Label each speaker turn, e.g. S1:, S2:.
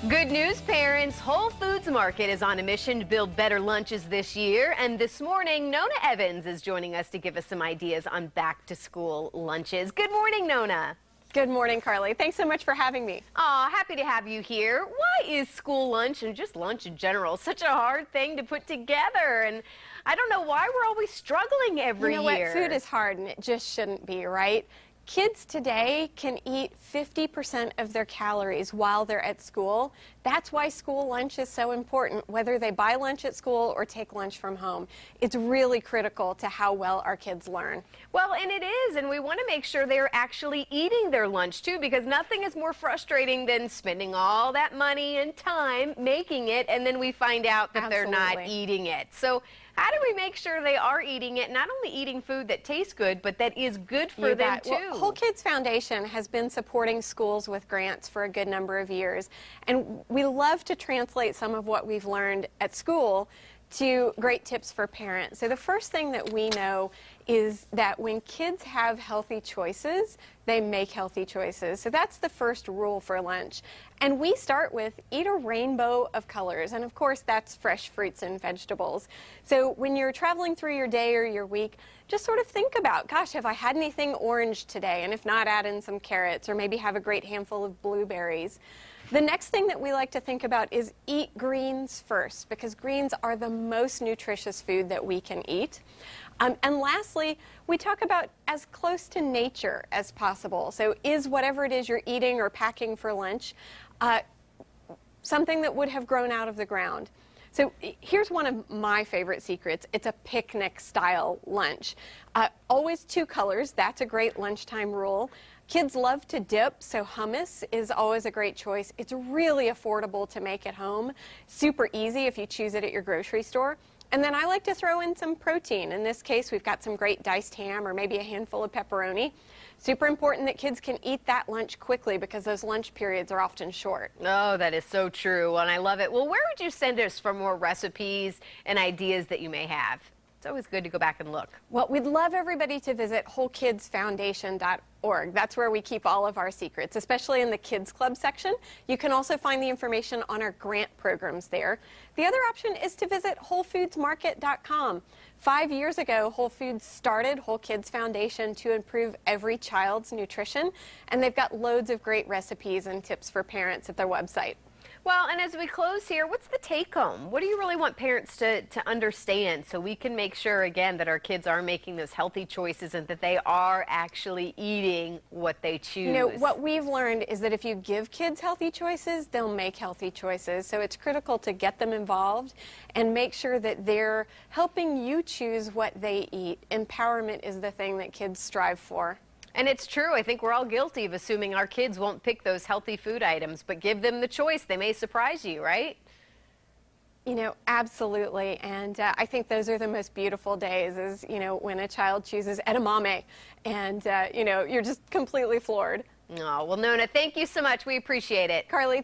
S1: Good news, parents. Whole Foods Market is on a mission to build better lunches this year. And this morning, Nona Evans is joining us to give us some ideas on back-to-school lunches. Good morning, Nona.
S2: Good morning, Carly. Thanks so much for having me.
S1: Aw, happy to have you here. Why is school lunch, and just lunch in general, such a hard thing to put together? And I don't know why we're always struggling every year.
S2: You know what? Food is hard, and it just shouldn't be, right? Kids today can eat 50% of their calories while they're at school. That's why school lunch is so important, whether they buy lunch at school or take lunch from home. It's really critical to how well our kids learn.
S1: Well, and it is, and we want to make sure they're actually eating their lunch too, because nothing is more frustrating than spending all that money and time making it, and then we find out that they're not eating it. So how do we make sure they are eating it, not only eating food that tastes good, but that is good for them too?
S2: Well, Whole Kids Foundation has been supporting schools with grants for a good number of years, and we love to translate some of what we've learned at school to great tips for parents. So the first thing that we know is that when kids have healthy choices, they make healthy choices. So that's the first rule for lunch. And we start with eat a rainbow of colors. And of course, that's fresh fruits and vegetables. So when you're traveling through your day or your week, just sort of think about, gosh, have I had anything orange today? And if not, add in some carrots or maybe have a great handful of blueberries. The next thing that we like to think about is eat greens first, because greens are the most nutritious food that we can eat. And lastly, we talk about as close to nature as possible. So is whatever it is you're eating or packing for lunch something that would have grown out of the ground? So here's one of my favorite secrets. It's a picnic-style lunch. Always two colors. That's a great lunchtime rule. Kids love to dip, so hummus is always a great choice. It's really affordable to make at home. Super easy if you choose it at your grocery store. And then I like to throw in some protein. In this case, we've got some great diced ham or maybe a handful of pepperoni. Super important that kids can eat that lunch quickly because those lunch periods are often short.
S1: Oh, that is so true, and I love it. Well, where would you send us for more recipes and ideas that you may have? It's always good to go back and look.
S2: Well, we'd love everybody to visit wholekidsfoundation.org. That's where we keep all of our secrets, especially in the Kids Club section. You can also find the information on our grant programs there. The other option is to visit WholeFoodsMarket.com. 5 years ago, Whole Foods started Whole Kids Foundation to improve every child's nutrition, and they've got loads of great recipes and tips for parents at their website.
S1: Well, and as we close here, what's the take-home? What do you really want parents to understand so we can make sure, again, that our kids are making those healthy choices and that they are actually eating what they choose?
S2: You know, what we've learned is that if you give kids healthy choices, they'll make healthy choices. So it's critical to get them involved and make sure that they're helping you choose what they eat. Empowerment is the thing that kids strive for.
S1: And it's true. I think we're all guilty of assuming our kids won't pick those healthy food items, but give them the choice. They may surprise you, right?
S2: You know, absolutely. And I think those are the most beautiful days is, you know, when a child chooses edamame and, you know, you're just completely floored.
S1: Oh, well, Nona, thank you so much. We appreciate it.
S2: Carly.